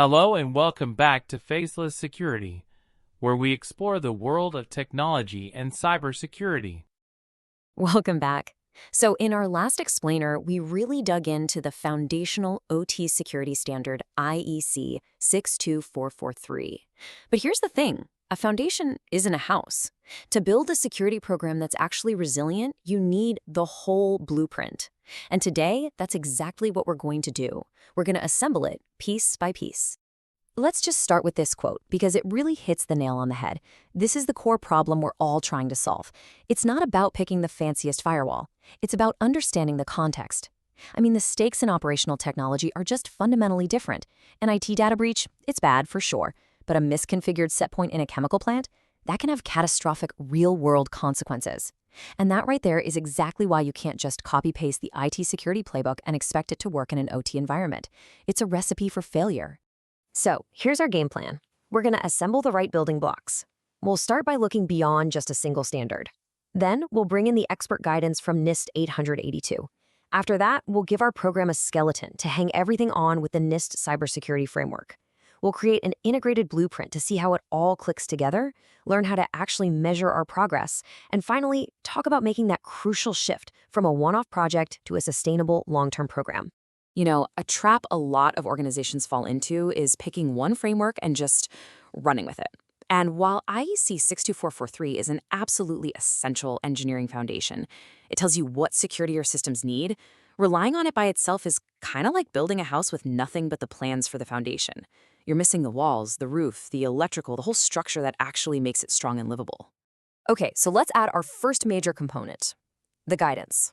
Hello and welcome back to Faceless Security, where we explore the world of technology and cybersecurity. Welcome back. So in our last explainer, we really dug into the foundational OT security standard IEC 62443. But here's the thing, a foundation isn't a house. To build a security program that's actually resilient, you need the whole blueprint. And today, that's exactly what we're going to do. We're going to assemble it piece by piece. Let's just start with this quote, because it really hits the nail on the head. This is the core problem we're all trying to solve. It's not about picking the fanciest firewall. It's about understanding the context. I mean, the stakes in operational technology are just fundamentally different. An IT data breach, it's bad for sure, but a misconfigured setpoint in a chemical plant, that can have catastrophic real-world consequences. And that right there is exactly why you can't just copy-paste the IT security playbook and expect it to work in an OT environment. It's a recipe for failure. So here's our game plan. We're going to assemble the right building blocks. We'll start by looking beyond just a single standard. Then we'll bring in the expert guidance from NIST 882. After that, we'll give our program a skeleton to hang everything on with the NIST Cybersecurity framework. We'll create an integrated blueprint to see how it all clicks together, learn how to actually measure our progress, and finally, talk about making that crucial shift from a one-off project to a sustainable long-term program. You know, a trap a lot of organizations fall into is picking one framework and just running with it. And while IEC 62443 is an absolutely essential engineering foundation, it tells you what security your systems need, relying on it by itself is kind of like building a house with nothing but the plans for the foundation. You're missing the walls, the roof, the electrical, the whole structure that actually makes it strong and livable. Okay, so let's add our first major component, the guidance.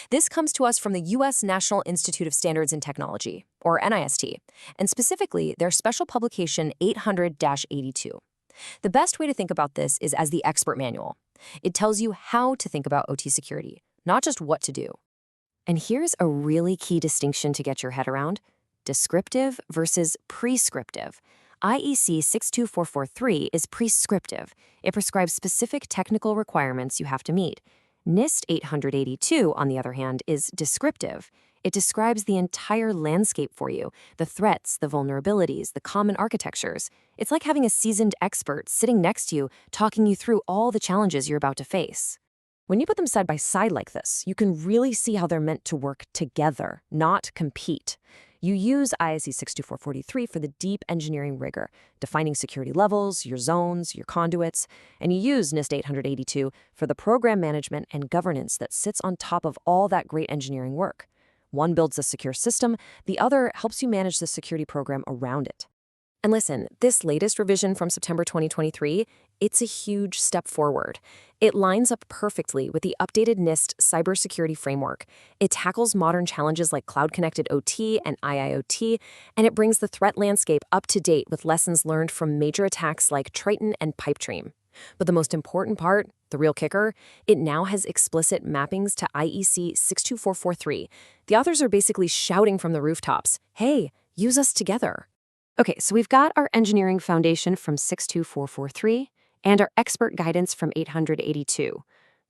This comes to us from the U.S. National Institute of Standards and Technology, or NIST, and specifically their special publication 800-82. The best way to think about this is as the expert manual. It tells you how to think about OT security, not just what to do. And here's a really key distinction to get your head around: descriptive versus prescriptive. IEC 62443 is prescriptive. It prescribes specific technical requirements you have to meet. NIST 882, on the other hand, is descriptive. It describes the entire landscape for you, the threats, the vulnerabilities, the common architectures. It's like having a seasoned expert sitting next to you, talking you through all the challenges you're about to face. When you put them side by side like this, you can really see how they're meant to work together, not compete. You use IEC 62443 for the deep engineering rigor, defining security levels, your zones, your conduits, and you use NIST 882 for the program management and governance that sits on top of all that great engineering work. One builds a secure system, the other helps you manage the security program around it. And listen, this latest revision from September 2023, it's a huge step forward. It lines up perfectly with the updated NIST Cybersecurity framework. It tackles modern challenges like cloud-connected OT and IIoT, and it brings the threat landscape up to date with lessons learned from major attacks like Triton and Pipedream. But the most important part, the real kicker, it now has explicit mappings to IEC 62443. The authors are basically shouting from the rooftops, hey, use us together. Okay, so we've got our engineering foundation from 62443 and our expert guidance from 882.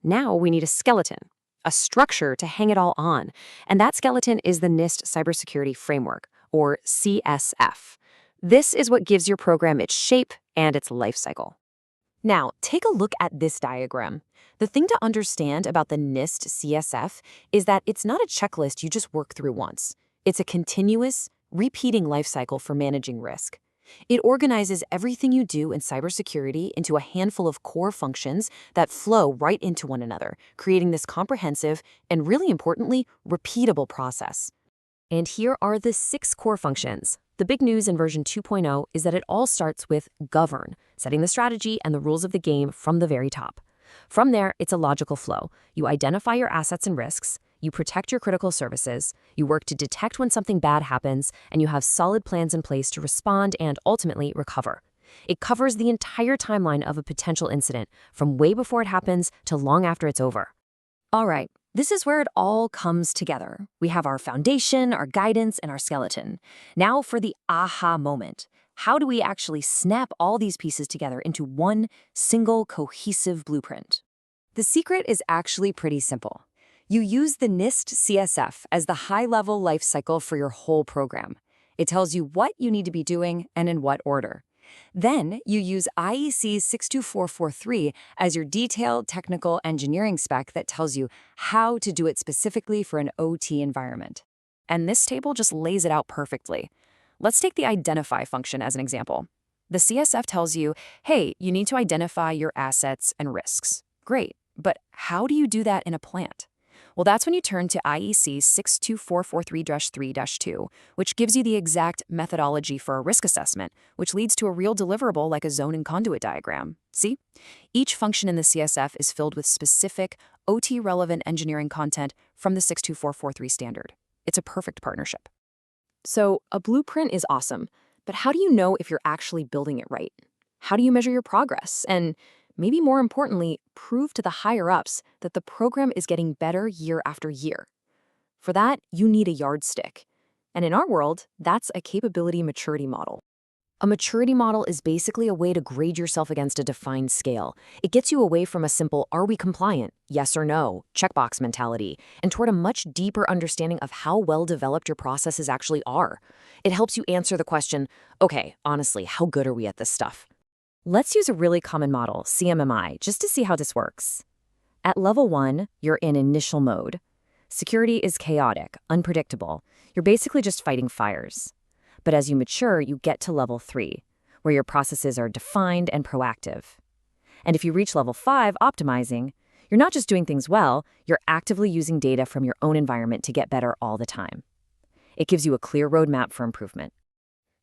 Now we need a skeleton, a structure to hang it all on, and that skeleton is the NIST Cybersecurity Framework, or CSF. This is what gives your program its shape and its life cycle. Now, take a look at this diagram. The thing to understand about the NIST CSF is that it's not a checklist you just work through once. It's a continuous, repeating life cycle for managing risk. It organizes everything you do in cybersecurity into a handful of core functions that flow right into one another, creating this comprehensive and, really importantly, repeatable process. And here are the 6 core functions. The big news in version 2.0 is that it all starts with govern, setting the strategy and the rules of the game from the very top. From there, it's a logical flow. You identify your assets and risks, you protect your critical services, you work to detect when something bad happens, and you have solid plans in place to respond and ultimately recover. It covers the entire timeline of a potential incident, from way before it happens to long after it's over. All right, this is where it all comes together. We have our foundation, our guidance, and our skeleton. Now for the aha moment. How do we actually snap all these pieces together into one single cohesive blueprint? The secret is actually pretty simple. You use the NIST CSF as the high-level life cycle for your whole program. It tells you what you need to be doing and in what order. Then you use IEC 62443 as your detailed technical engineering spec that tells you how to do it specifically for an OT environment. And this table just lays it out perfectly. Let's take the identify function as an example. The CSF tells you, hey, you need to identify your assets and risks. Great, but how do you do that in a plant? Well, that's when you turn to IEC 62443-3-2, which gives you the exact methodology for a risk assessment, which leads to a real deliverable like a zone and conduit diagram. See? Each function in the CSF is filled with specific OT-relevant engineering content from the 62443 standard. It's a perfect partnership. So, a blueprint is awesome, but how do you know if you're actually building it right? How do you measure your progress? And maybe more importantly, prove to the higher-ups that the program is getting better year after year. For that, you need a yardstick. And in our world, that's a capability maturity model. A maturity model is basically a way to grade yourself against a defined scale. It gets you away from a simple, are we compliant, yes or no, checkbox mentality, and toward a much deeper understanding of how well developed your processes actually are. It helps you answer the question, okay, honestly, how good are we at this stuff? Let's use a really common model, CMMI, just to see how this works. At level 1, you're in initial mode. Security is chaotic, unpredictable. You're basically just fighting fires. But as you mature, you get to level 3, where your processes are defined and proactive. And if you reach level 5, optimizing, you're not just doing things well, you're actively using data from your own environment to get better all the time. It gives you a clear roadmap for improvement.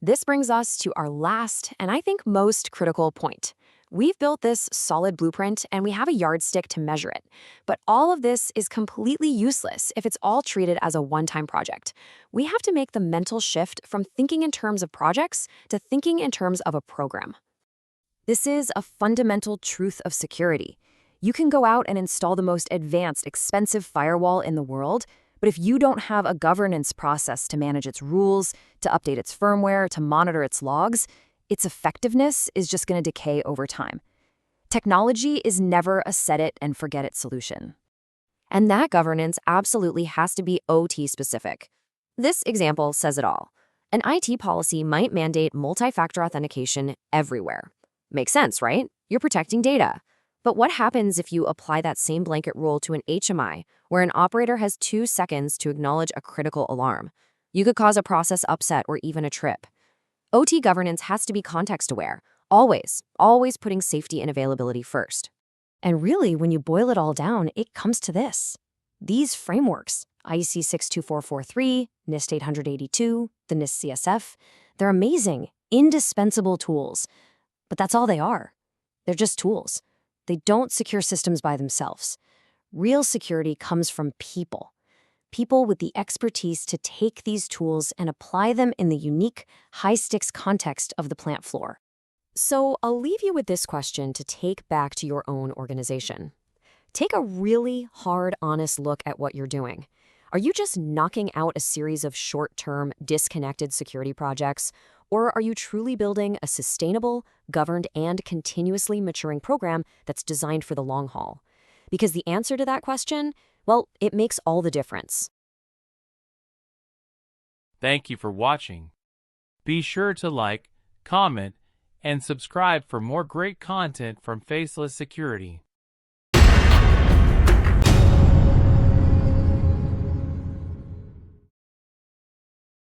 This brings us to our last, and I think most critical point. We've built this solid blueprint and we have a yardstick to measure it. But all of this is completely useless if it's all treated as a one-time project. We have to make the mental shift from thinking in terms of projects to thinking in terms of a program. This is a fundamental truth of security. You can go out and install the most advanced, expensive firewall in the world, but if you don't have a governance process to manage its rules, to update its firmware, to monitor its logs, its effectiveness is just going to decay over time. Technology is never a set-it-and-forget-it solution. And that governance absolutely has to be OT-specific. This example says it all. An IT policy might mandate multi-factor authentication everywhere. Makes sense, right? You're protecting data. But what happens if you apply that same blanket rule to an HMI, where an operator has 2 seconds to acknowledge a critical alarm? You could cause a process upset or even a trip. OT governance has to be context-aware, always putting safety and availability first. And really, when you boil it all down, it comes to this. These frameworks, IEC 62443, NIST 882, the NIST CSF, they're amazing, indispensable tools. But that's all they are. They're just tools. They don't secure systems by themselves. Real security comes from people. People with the expertise to take these tools and apply them in the unique, high-stakes context of the plant floor. So I'll leave you with this question to take back to your own organization. Take a really hard, honest look at what you're doing. Are you just knocking out a series of short-term, disconnected security projects? Or are you truly building a sustainable, governed, and continuously maturing program that's designed for the long haul? Because the answer to that question, well, it makes all the difference. Thank you for watching. Be sure to like, comment, and subscribe for more great content from Faceless Security.